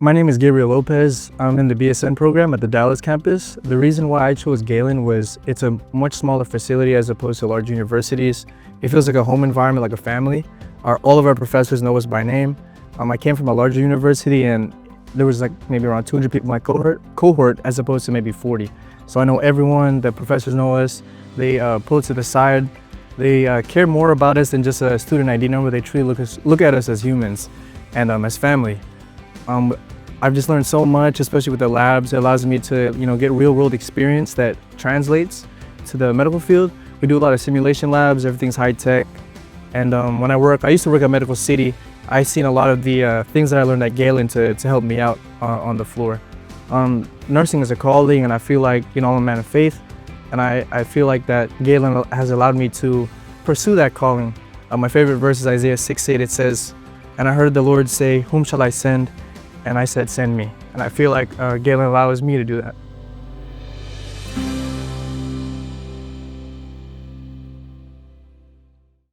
My name is Gabriel Lopez. I'm in the BSN program at the Dallas campus. The reason why I chose Galen was it's a much smaller facility as opposed to large universities. It feels like a home environment, like a family. All of our professors know us by name. I came from a larger university and there was like maybe around 200 people in my cohort as opposed to maybe 40. So I know everyone, the professors know us. They pull us to the side. They care more about us than just a student ID number. They truly look at us as humans and as family. I've just learned so much, especially with the labs. It allows me to, get real-world experience that translates to the medical field. We do a lot of simulation labs. Everything's high-tech. And when I used to work at Medical City. I've seen a lot of the things that I learned at Galen to help me out on the floor. Nursing is a calling, and I feel like, I'm a man of faith. And I feel like that Galen has allowed me to pursue that calling. My favorite verse is Isaiah 6:8. It says, "And I heard the Lord say, whom shall I send? And I said, send me." And I feel like Galen allows me to do that.